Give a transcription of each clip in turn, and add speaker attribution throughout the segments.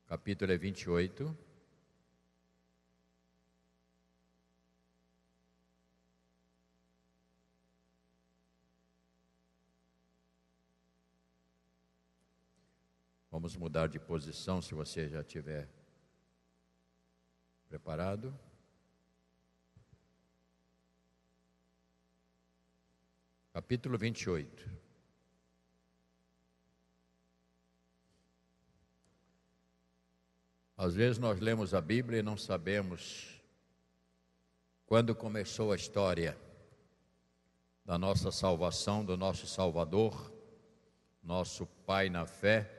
Speaker 1: capítulo é 28. Vamos mudar de posição, se você já estiver preparado. Capítulo 28. Às vezes nós lemos a Bíblia e não sabemos quando começou a história da nossa salvação, do nosso Salvador, nosso Pai na fé,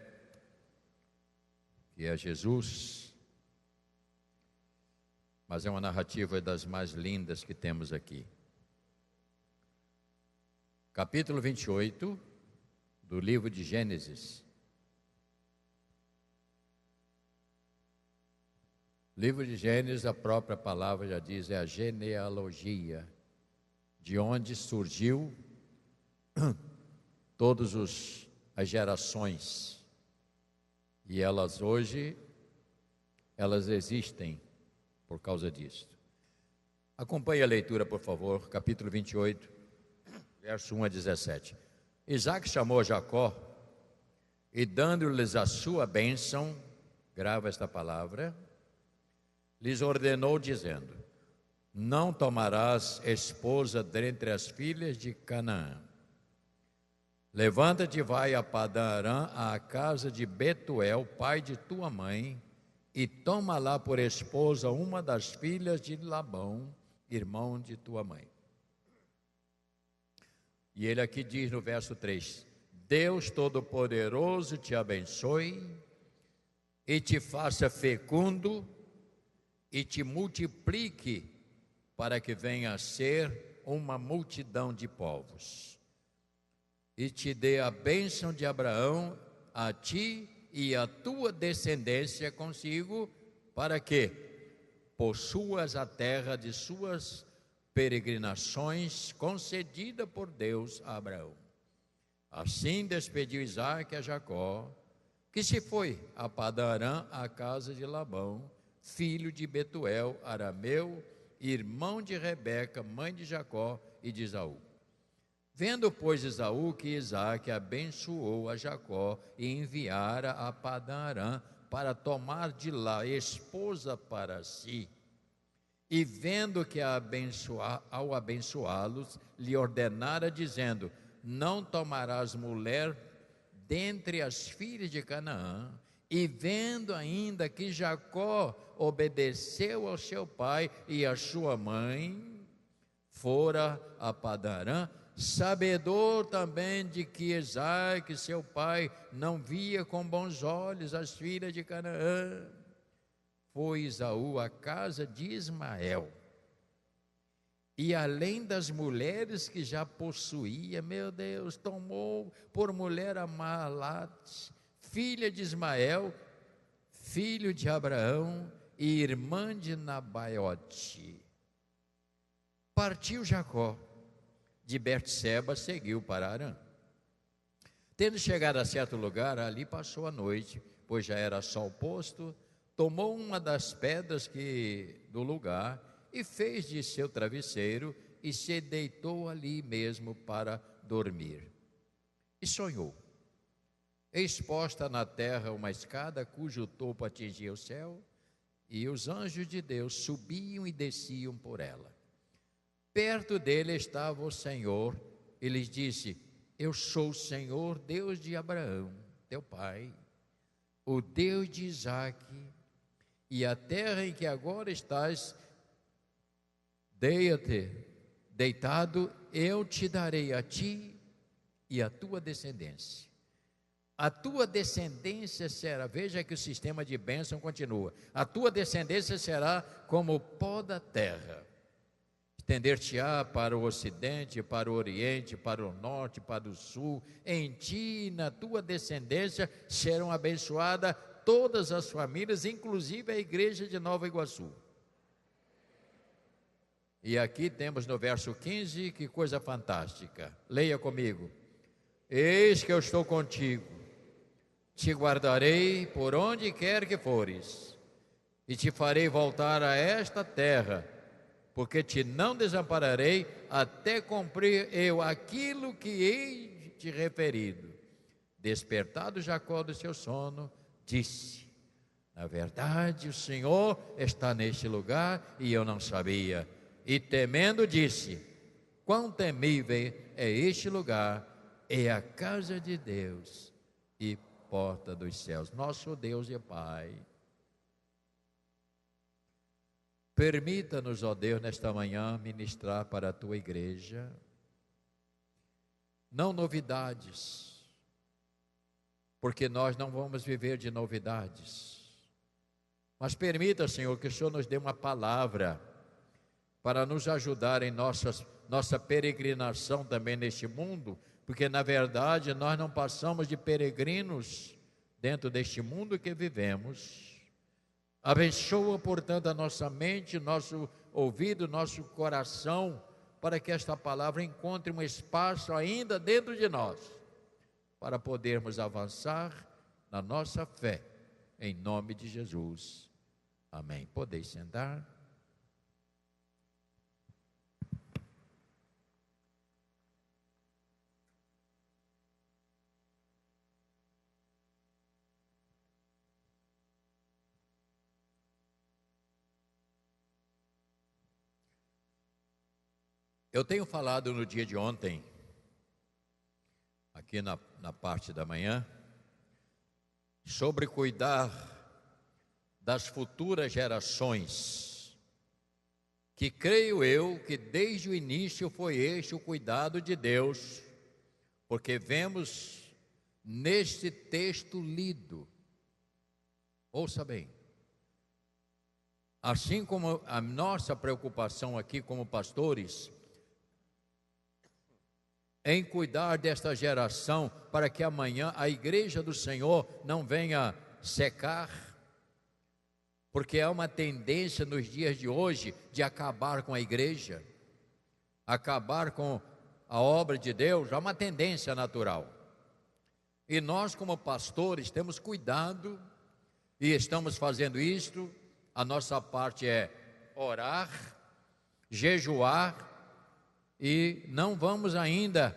Speaker 1: que é Jesus. Mas é uma narrativa das mais lindas que temos aqui. Capítulo 28 do livro de Gênesis. Livro de Gênesis, a própria palavra já diz, é a genealogia, de onde surgiu todas as gerações. E elas hoje, elas existem por causa disso. Acompanhe a leitura, por favor, capítulo 28, verso 1 a 17. Isaac chamou Jacó e, dando-lhes a sua bênção, grava esta palavra, lhes ordenou, dizendo: não tomarás esposa dentre as filhas de Canaã. Levanta-te e vai a Padã-Arã, à casa de Betuel, pai de tua mãe, e toma lá por esposa uma das filhas de Labão, irmão de tua mãe. E ele aqui diz no verso 3: Deus Todo-Poderoso te abençoe e te faça fecundo e te multiplique, para que venha a ser uma multidão de povos. E te dê a bênção de Abraão a ti e a tua descendência consigo, para que possuas a terra de suas peregrinações, concedida por Deus a Abraão. Assim despediu Isaque a Jacó, que se foi a Padã-Arã, à casa de Labão, filho de Betuel, arameu, irmão de Rebeca, mãe de Jacó e de Esaú. Vendo, pois, Esaú que Isaque abençoou a Jacó e enviara a Padã-Arã para tomar de lá esposa para si, e vendo que ao abençoá-los, lhe ordenara, dizendo: não tomarás mulher dentre as filhas de Canaã, e vendo ainda que Jacó obedeceu ao seu pai e à sua mãe, fora a Padã-Arã, sabedor também de que Isaque, seu pai, não via com bons olhos as filhas de Canaã, foi Esaú à casa de Ismael. E além das mulheres que já possuía, meu Deus, tomou por mulher a Mahalate, filha de Ismael, filho de Abraão e irmã de Nabaiote. Partiu Jacó de Berseba, seguiu para Arã. Tendo chegado a certo lugar, ali passou a noite, pois já era sol posto. Tomou uma das pedras do lugar e fez de seu travesseiro e se deitou ali mesmo para dormir. E sonhou. Exposta na terra uma escada cujo topo atingia o céu, e os anjos de Deus subiam e desciam por ela. Perto dele estava o Senhor, e lhes disse: eu sou o Senhor, Deus de Abraão, teu pai, o Deus de Isaque, e a terra em que agora estás deitado, eu te darei a ti e a tua descendência. A tua descendência será, veja que o sistema de bênção continua, a tua descendência será como o pó da terra. Estender-te-á para o ocidente, para o oriente, para o norte, para o sul. Em ti e na tua descendência serão abençoadas todas as famílias, inclusive a igreja de Nova Iguaçu. E aqui temos no verso 15, que coisa fantástica. Leia comigo. Eis que eu estou contigo, te guardarei por onde quer que fores, e te farei voltar a esta terra, porque te não desampararei até cumprir eu aquilo que hei te referido. Despertado Jacó do seu sono, disse: na verdade, o Senhor está neste lugar e eu não sabia. E temendo, disse: quão temível é este lugar, é a casa de Deus e porta dos céus. Nosso Deus e Pai, permita-nos, ó Deus, nesta manhã ministrar para a tua igreja, não novidades, porque nós não vamos viver de novidades, mas permita, Senhor, que o Senhor nos dê uma palavra para nos ajudar em nossa peregrinação também neste mundo, porque na verdade nós não passamos de peregrinos dentro deste mundo que vivemos. Abençoa, portanto, a nossa mente, nosso ouvido, nosso coração, para que esta palavra encontre um espaço ainda dentro de nós, para podermos avançar na nossa fé, em nome de Jesus. Amém. Podeis sentar. Eu tenho falado no dia de ontem, aqui na parte da manhã, sobre cuidar das futuras gerações, que creio eu que desde o início foi este o cuidado de Deus, porque vemos neste texto lido, ouça bem, assim como a nossa preocupação aqui como pastores, em cuidar desta geração, para que amanhã a igreja do Senhor não venha secar, porque há uma tendência nos dias de hoje de acabar com a igreja, acabar com a obra de Deus, há uma tendência natural. E nós como pastores temos cuidado, e estamos fazendo isto. A nossa parte é orar, jejuar, e não vamos ainda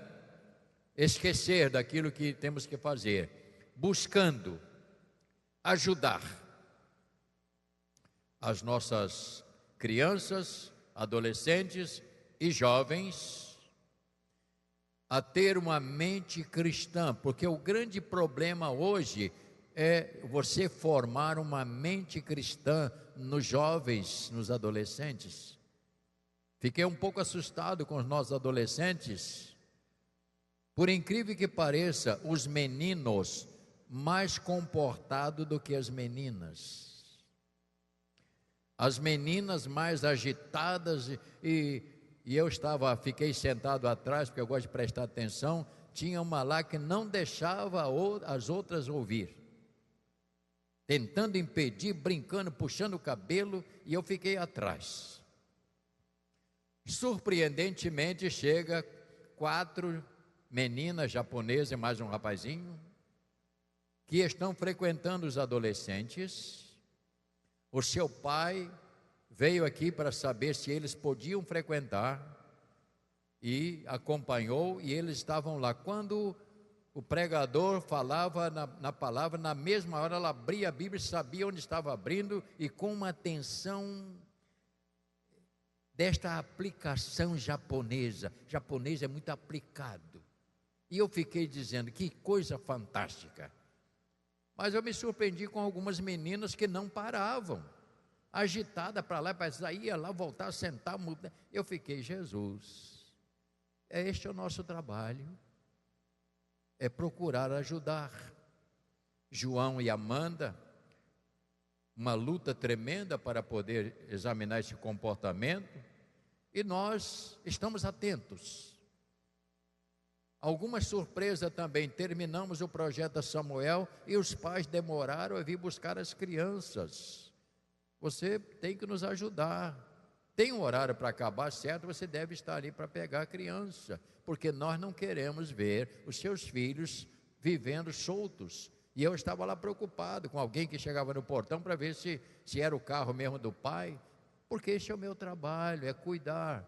Speaker 1: esquecer daquilo que temos que fazer, buscando ajudar as nossas crianças, adolescentes e jovens a ter uma mente cristã, porque o grande problema hoje é você formar uma mente cristã nos jovens, nos adolescentes. Fiquei um pouco assustado com os nossos adolescentes. Por incrível que pareça, os meninos mais comportados do que as meninas. As meninas mais agitadas e eu fiquei sentado atrás, porque eu gosto de prestar atenção. Tinha uma lá que não deixava as outras ouvir, tentando impedir, brincando, puxando o cabelo, e eu fiquei atrás. Surpreendentemente, chega 4 meninas japonesas e mais um rapazinho, que estão frequentando os adolescentes. O seu pai veio aqui para saber se eles podiam frequentar, e acompanhou, e eles estavam lá. Quando o pregador falava na palavra, na mesma hora ela abria a Bíblia, sabia onde estava abrindo, e com uma atenção desta aplicação japonesa. Japonês é muito aplicado. E eu fiquei dizendo, que coisa fantástica. Mas eu me surpreendi com algumas meninas que não paravam, agitada para lá, para lá, ia lá, voltar, sentar, mudar. Eu fiquei, Jesus, este é o nosso trabalho, é procurar ajudar. João e Amanda, uma luta tremenda para poder examinar esse comportamento, e nós estamos atentos. Alguma surpresa também, terminamos o projeto Samuel e os pais demoraram a vir buscar as crianças. Você tem que nos ajudar. Tem um horário para acabar, certo? Você deve estar ali para pegar a criança, porque nós não queremos ver os seus filhos vivendo soltos. E eu estava lá preocupado com alguém que chegava no portão para ver se era o carro mesmo do pai, porque esse é o meu trabalho, é cuidar.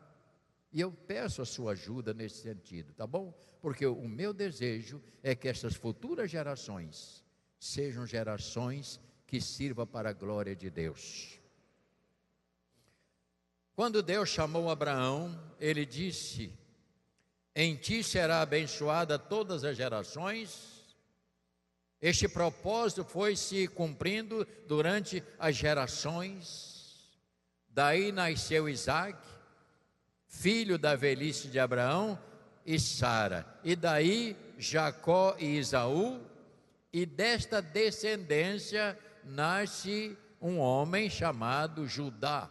Speaker 1: E eu peço a sua ajuda nesse sentido, tá bom? Porque o meu desejo é que essas futuras gerações sejam gerações que sirvam para a glória de Deus. Quando Deus chamou Abraão, ele disse: em ti será abençoada todas as gerações. Este propósito foi se cumprindo durante as gerações. Daí nasceu Isaque, filho da velhice de Abraão e Sara. E daí Jacó e Esaú. E desta descendência nasce um homem chamado Judá.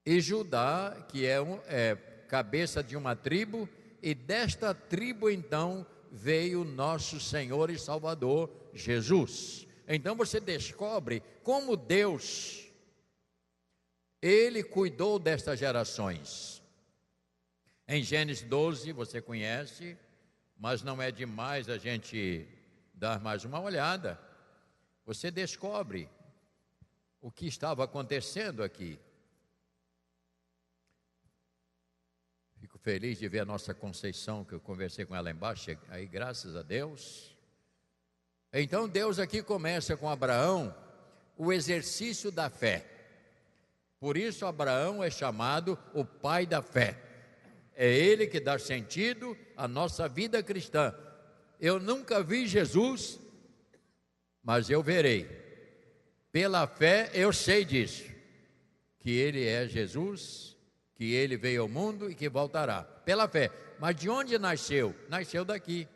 Speaker 1: E Judá, que é cabeça de uma tribo, e desta tribo então veio nosso Senhor e Salvador Jesus. Então você descobre como Deus, Ele cuidou destas gerações. Em Gênesis 12, você conhece, mas não é demais a gente dar mais uma olhada. Você descobre o que estava acontecendo aqui. Fico feliz de ver a nossa Conceição, que eu conversei com ela embaixo, aí graças a Deus. Então Deus aqui começa com Abraão o exercício da fé. Por isso Abraão é chamado o pai da fé. É ele que dá sentido à nossa vida cristã. Eu nunca vi Jesus, mas eu verei. Pela fé eu sei disso, que ele é Jesus, que ele veio ao mundo e que voltará, pela fé. Mas de onde nasceu? Nasceu daqui.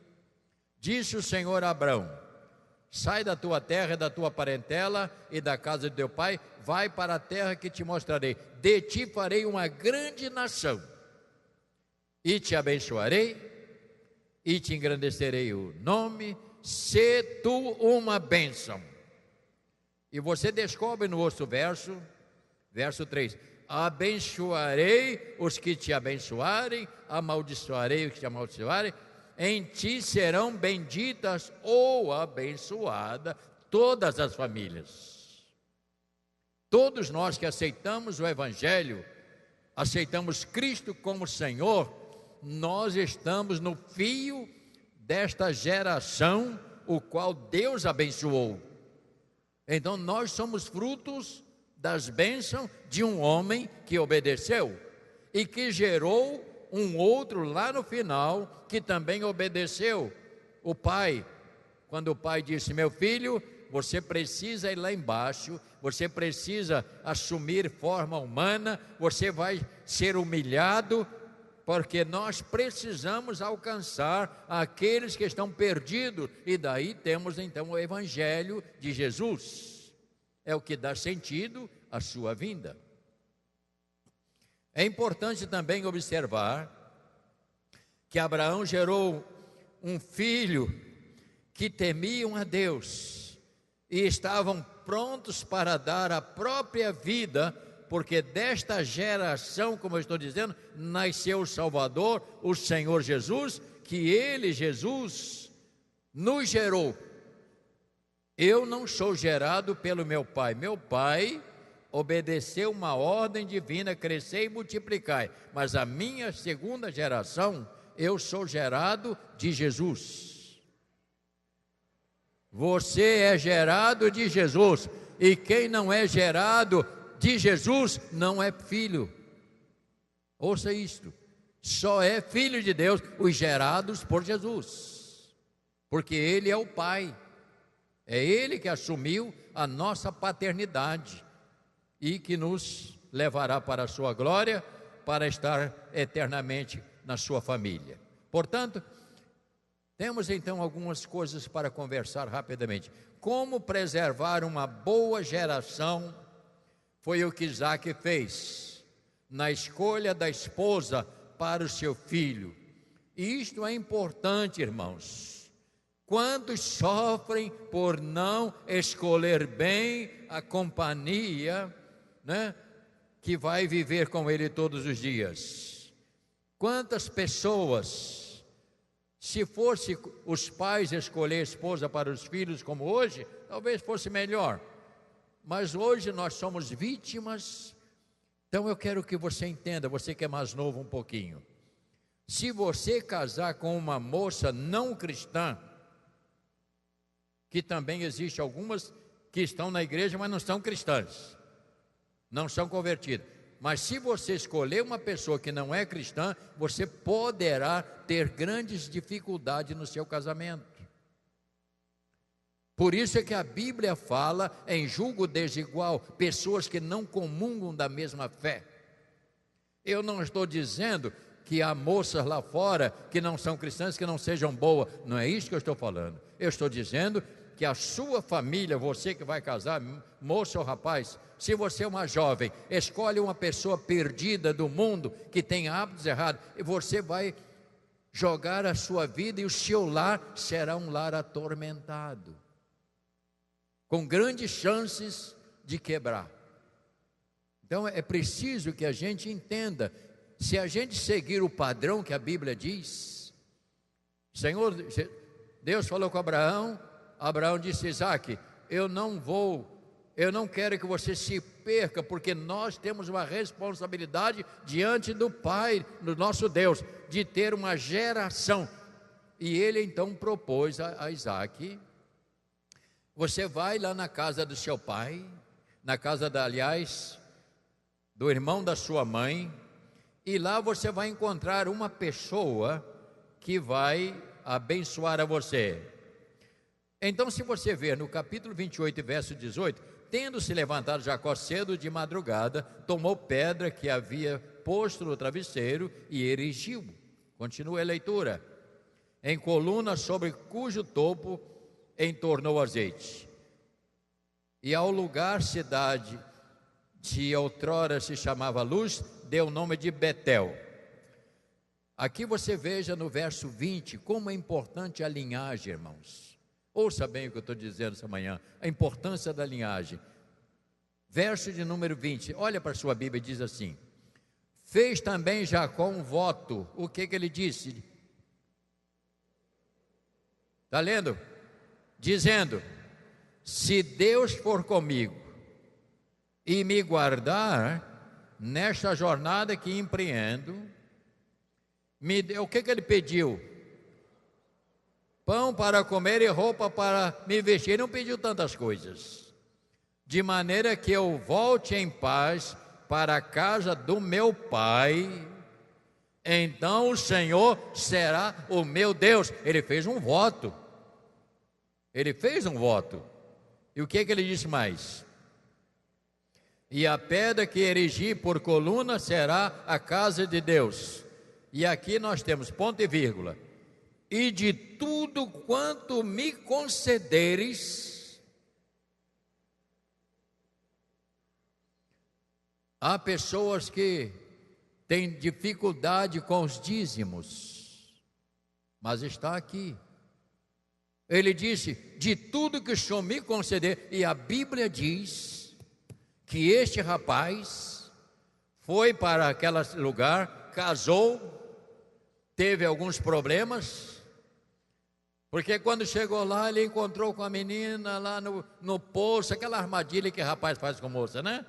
Speaker 1: Disse o Senhor a Abraão: sai da tua terra, da tua parentela e da casa de teu pai, vai para a terra que te mostrarei. De ti farei uma grande nação, e te abençoarei, e te engrandecerei o nome, sê tu uma bênção. E você descobre no outro verso 3, abençoarei os que te abençoarem, amaldiçoarei os que te amaldiçoarem, em ti serão benditas ou abençoadas todas as famílias. Todos nós que aceitamos o Evangelho, aceitamos Cristo como Senhor, nós estamos no fio desta geração, o qual Deus abençoou. Então nós somos frutos das bênçãos de um homem que obedeceu e que gerou um outro lá no final que também obedeceu. O pai, quando o pai disse: meu filho, você precisa ir lá embaixo, você precisa assumir forma humana, você vai ser humilhado, porque nós precisamos alcançar aqueles que estão perdidos. E daí temos então o Evangelho de Jesus, é o que dá sentido à sua vinda. É importante também observar que Abraão gerou um filho que temiam a Deus e estavam prontos para dar a própria vida, porque desta geração, como eu estou dizendo, nasceu o Salvador, o Senhor Jesus, que ele, Jesus, nos gerou. Eu não sou gerado pelo meu pai. Meu pai obedeceu uma ordem divina: crescer e multiplicar. Mas a minha segunda geração, eu sou gerado de Jesus. Você é gerado de Jesus. E quem não é gerado de Jesus não é filho. Ouça isto: só é filho de Deus os gerados por Jesus, porque Ele é o Pai. É Ele que assumiu a nossa paternidade e que nos levará para a sua glória, para estar eternamente na sua família. Portanto, temos então algumas coisas para conversar rapidamente. Como preservar uma boa geração foi o que Isaque fez na escolha da esposa para o seu filho. E isto é importante, irmãos. Quantos sofrem por não escolher bem a companhia, né, que vai viver com ele todos os dias? Quantas pessoas Se fosse os pais escolher esposa para os filhos como hoje, talvez fosse melhor. Mas hoje nós somos vítimas. Então eu quero que você entenda, você que é mais novo um pouquinho. Se você casar com uma moça não cristã, que também existe algumas que estão na igreja, mas não são cristãs, não são convertidas. Mas se você escolher uma pessoa que não é cristã, você poderá ter grandes dificuldades no seu casamento. Por isso é que a Bíblia fala em julgo desigual, pessoas que não comungam da mesma fé. Eu não estou dizendo que há moças lá fora que não são cristãs, que não sejam boas, não é isso que eu estou falando. Eu estou dizendo que a sua família, você que vai casar, moça ou rapaz, se você é uma jovem, escolhe uma pessoa perdida do mundo, que tem hábitos errados, e você vai jogar a sua vida e o seu lar será um lar atormentado, com grandes chances de quebrar. Então é preciso que a gente entenda, se a gente seguir o padrão que a Bíblia diz, Deus falou com Abraão, Abraão disse: Isaac, eu não quero que você se perca, porque nós temos uma responsabilidade diante do Pai, do nosso Deus, de ter uma geração. E ele então propôs a Isaac: você vai lá na casa do seu pai, na casa aliás, do irmão da sua mãe, e lá você vai encontrar uma pessoa que vai abençoar a você. Então, se você ver no capítulo 28, verso 18, tendo se levantado Jacó cedo de madrugada, tomou pedra que havia posto no travesseiro e erigiu. Continua a leitura. Em coluna sobre cujo topo entornou azeite. E ao lugar cidade, que outrora se chamava Luz, deu o nome de Betel. Aqui você veja no verso 20 como é importante a linhagem, irmãos. Ouça bem o que eu estou dizendo essa manhã, a importância da linhagem. Verso de número 20, olha para a sua Bíblia e diz assim: fez também Jacó um voto. O que ele disse? Está lendo? Dizendo: se Deus for comigo e me guardar nesta jornada que empreendo, o que ele pediu? Pão para comer e roupa para me vestir. Não pediu tantas coisas. De maneira que eu volte em paz para a casa do meu pai, então o Senhor será o meu Deus. Ele fez um voto. Ele fez um voto. E o que ele disse mais? E a pedra que erigi por coluna será a casa de Deus. E aqui nós temos ponto e vírgula. E de tudo quanto me concederes. Há pessoas que têm dificuldade com os dízimos, mas está aqui. Ele disse: de tudo que o Senhor me conceder. E a Bíblia diz que este rapaz foi para aquele lugar, casou, teve alguns problemas, porque quando chegou lá, ele encontrou com a menina lá no poço, aquela armadilha que rapaz faz com moça, né?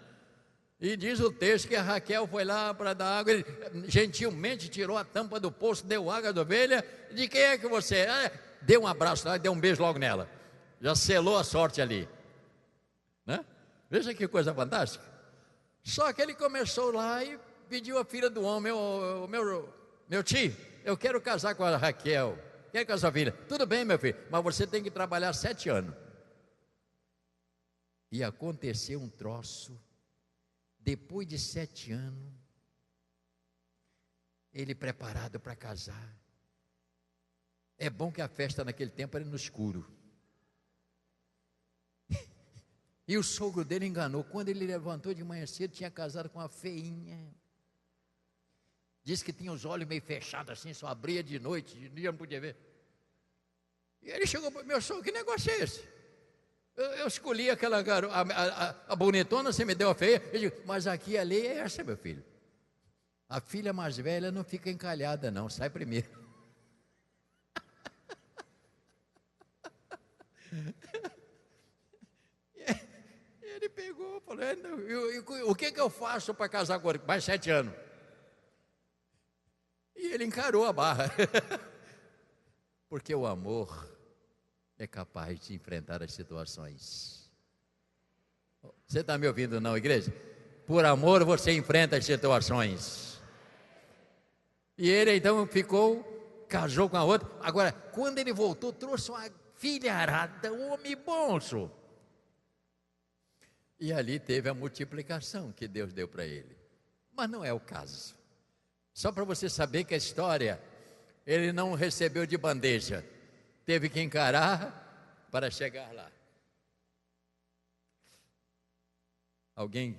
Speaker 1: E diz o texto que a Raquel foi lá para dar água, ele gentilmente tirou a tampa do poço, deu água da ovelha. De quem é que você é? Deu um abraço lá e deu um beijo logo nela. Já selou a sorte ali, né? Veja que coisa fantástica. Só que ele começou lá e pediu a filha do homem: meu tio, eu quero casar com a Raquel, quero casar com a filha. Tudo bem, meu filho, mas você tem que trabalhar 7 anos. E aconteceu um troço. Depois de 7 anos, ele preparado para casar. É bom que a festa naquele tempo era no escuro. E o sogro dele enganou. Quando ele levantou de manhã cedo, tinha casado com uma feinha. Diz que tinha os olhos meio fechados assim, só abria de noite, de dia não podia ver. E ele chegou para meu sogro: que negócio é esse? Eu escolhi aquela garota, a bonitona, você me deu a feia. Eu digo: mas aqui a lei é essa, meu filho. A filha mais velha não fica encalhada não, sai primeiro. Ele pegou, falou: o que eu faço para casar com ele? Mais 7 anos. E ele encarou a barra. Porque o amor é capaz de enfrentar as situações. Você está me ouvindo não, igreja? Por amor você enfrenta as situações. E ele então casou com a outra. Agora, quando ele voltou, trouxe uma filharada, um homem bonzo. E ali teve a multiplicação que Deus deu para ele. Mas não é o caso. Só para você saber que a história, ele não recebeu de bandeja. Teve que encarar para chegar lá. Alguém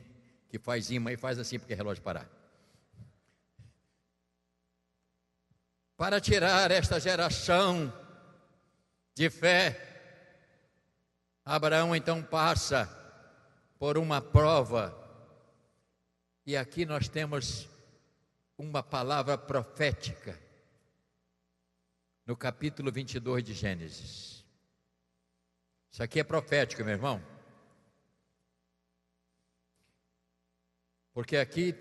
Speaker 1: que faz imã e faz assim porque é relógio parar. Para tirar esta geração de fé, Abraão então passa por uma prova. E aqui nós temos uma palavra profética no capítulo 22 de Gênesis. Isso aqui é profético, meu irmão. Porque aqui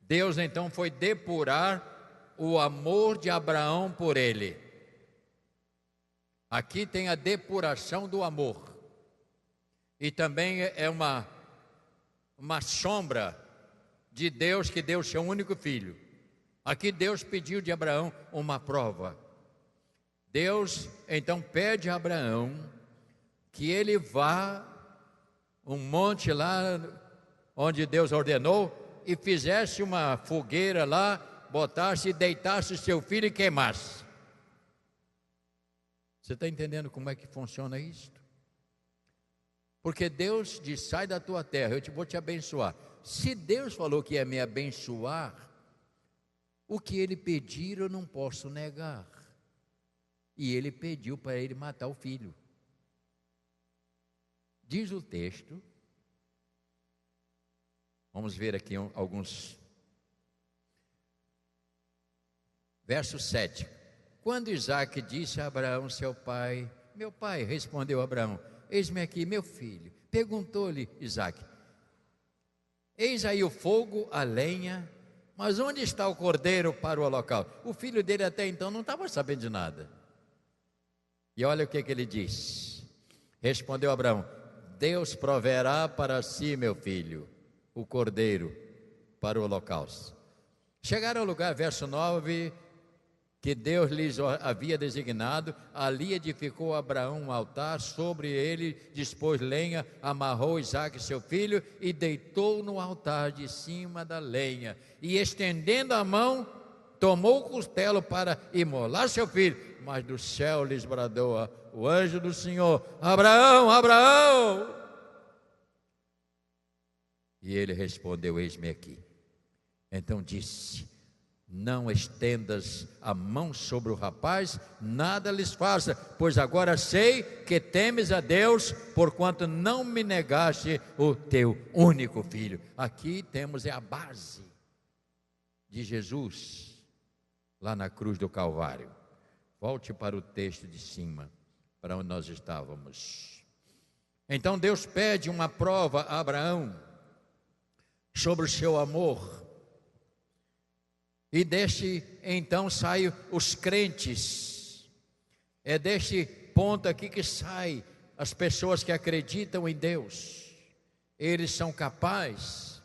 Speaker 1: Deus então foi depurar o amor de Abraão por ele. Aqui tem a depuração do amor. E também é uma sombra de Deus, que deu seu único filho. Aqui Deus pediu de Abraão uma prova. Deus então pede a Abraão que ele vá um monte lá onde Deus ordenou e fizesse uma fogueira lá, botasse e deitasse seu filho e queimasse. Você está entendendo como é que funciona isso? Porque Deus diz: sai da tua terra, eu vou te abençoar. Se Deus falou que ia me abençoar, o que ele pedir eu não posso negar. E ele pediu para ele matar o filho. Diz o texto, vamos ver aqui alguns. Verso 7. Quando Isaque disse a Abraão, seu pai: meu pai, respondeu Abraão, eis-me aqui, meu filho. Perguntou-lhe Isaque: eis aí o fogo, a lenha, mas onde está o cordeiro para o holocausto? O filho dele até então não estava sabendo de nada. E olha o que ele diz. Respondeu Abraão: Deus proverá para si, meu filho, o cordeiro para o holocausto. Chegaram ao lugar, verso 9, que Deus lhes havia designado. Ali edificou Abraão um altar, sobre ele dispôs lenha, amarrou Isaque seu filho e deitou no altar de cima da lenha, e estendendo a mão, tomou o cutelo para imolar seu filho. Mas do céu lhes bradou o anjo do Senhor: Abraão, Abraão! E ele respondeu: eis-me aqui. Então disse: não estendas a mão sobre o rapaz, nada lhes faça, pois agora sei que temes a Deus, porquanto não me negaste o teu único filho. Aqui temos a base de Jesus, lá na cruz do Calvário. Volte para o texto de cima, para onde nós estávamos. Então Deus pede uma prova a Abraão sobre o seu amor. E deste então saem os crentes. É deste ponto aqui que saem as pessoas que acreditam em Deus. Eles são capazes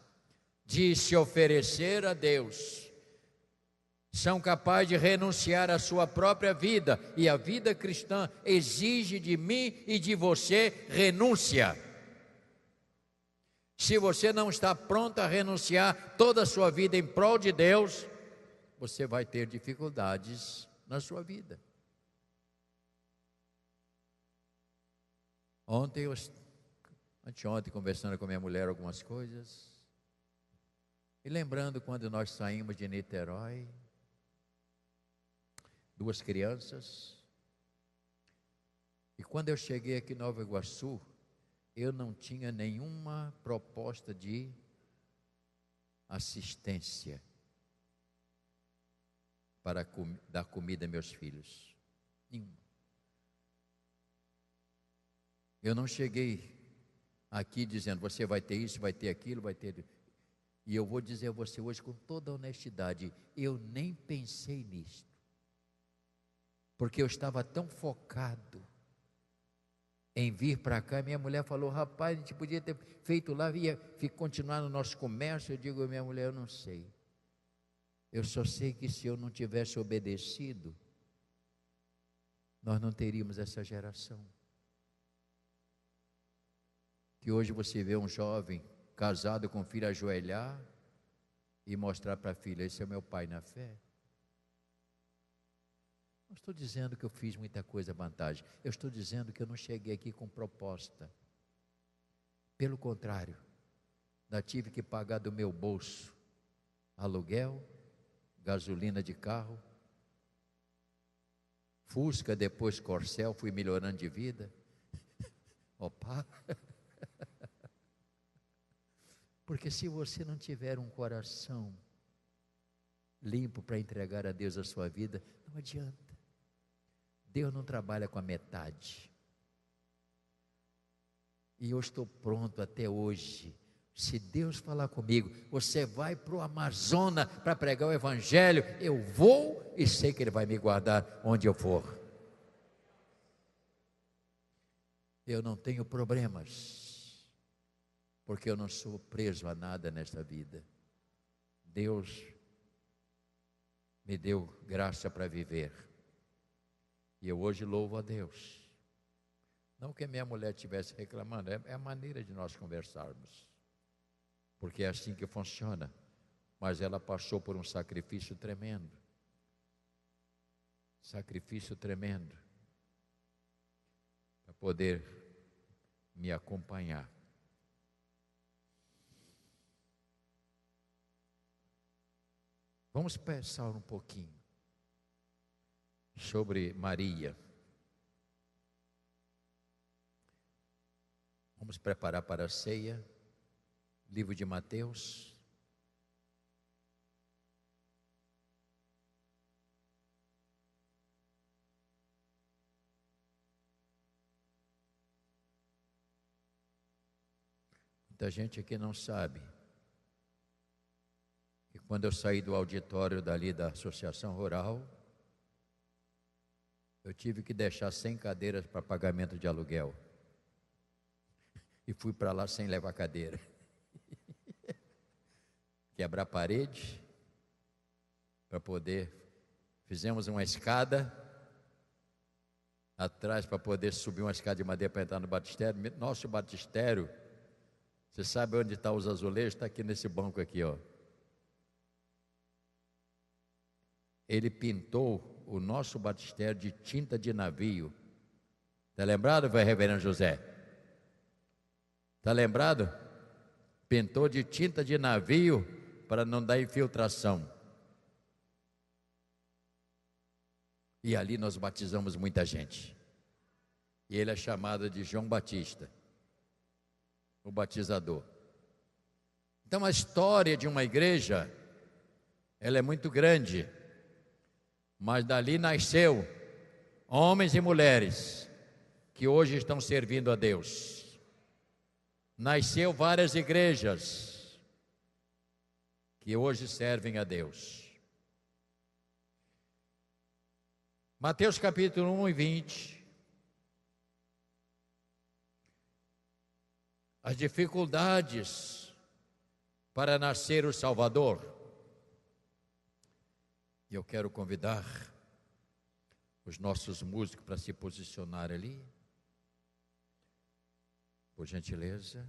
Speaker 1: de se oferecer a Deus. São capazes de renunciar à sua própria vida. E a vida cristã exige de mim e de você renúncia. Se você não está pronto a renunciar toda a sua vida em prol de Deus, você vai ter dificuldades na sua vida. Anteontem, conversando com minha mulher algumas coisas, e lembrando quando nós saímos de Niterói, 2 crianças, e quando eu cheguei aqui em Nova Iguaçu, eu não tinha nenhuma proposta de assistência para dar comida a meus filhos. Nenhuma. Eu não cheguei aqui dizendo, você vai ter isso, vai ter aquilo, vai ter... E eu vou dizer a você hoje com toda honestidade, eu nem pensei nisso. Porque eu estava tão focado em vir para cá. Minha mulher falou, rapaz, a gente podia ter feito lá, ia continuar no nosso comércio. Eu digo, minha mulher, eu não sei. Eu só sei que se eu não tivesse obedecido, nós não teríamos essa geração. Que hoje você vê um jovem casado com filho ajoelhar e mostrar para a filha, esse é meu pai na fé. Não estou dizendo que eu fiz muita coisa vantagem. Eu estou dizendo que eu não cheguei aqui com proposta. Pelo contrário, ainda tive que pagar do meu bolso aluguel, gasolina de carro, Fusca, depois Corcel, fui melhorando de vida. Opa! Porque se você não tiver um coração limpo para entregar a Deus a sua vida, não adianta. Deus não trabalha com a metade. E eu estou pronto até hoje. Se Deus falar comigo, você vai para o Amazonas para pregar o Evangelho, eu vou e sei que Ele vai me guardar onde eu for. Eu não tenho problemas, porque eu não sou preso a nada nesta vida. Deus me deu graça para viver. E eu hoje louvo a Deus. Não que a minha mulher estivesse reclamando, é a maneira de nós conversarmos. Porque é assim que funciona. Mas ela passou por um sacrifício tremendo. Sacrifício tremendo. Para poder me acompanhar. Vamos pensar um pouquinho sobre Maria. Vamos preparar para a ceia. Livro de Mateus. Muita gente aqui não sabe que quando eu saí do auditório dali da Associação Rural, eu tive que deixar 100 cadeiras para pagamento de aluguel. E fui para lá sem levar cadeira. Quebrar a parede para poder... Fizemos uma escada atrás para poder subir uma escada de madeira para entrar no batistério. Nosso batistério, você sabe onde estão os azulejos? Está aqui nesse banco aqui, ó. Ele pintou o nosso batistério de tinta de navio. Está lembrado, vai, reverendo José? Está lembrado? Pintou de tinta de navio para não dar infiltração. E ali nós batizamos muita gente. E ele é chamado de João Batista, o batizador. Então a história de uma igreja, ela é muito grande. Mas dali nasceu homens e mulheres que hoje estão servindo a Deus. Nasceu várias igrejas que hoje servem a Deus. Mateus capítulo 1 e 20. As dificuldades para nascer o Salvador. E eu quero convidar os nossos músicos para se posicionar ali. Por gentileza.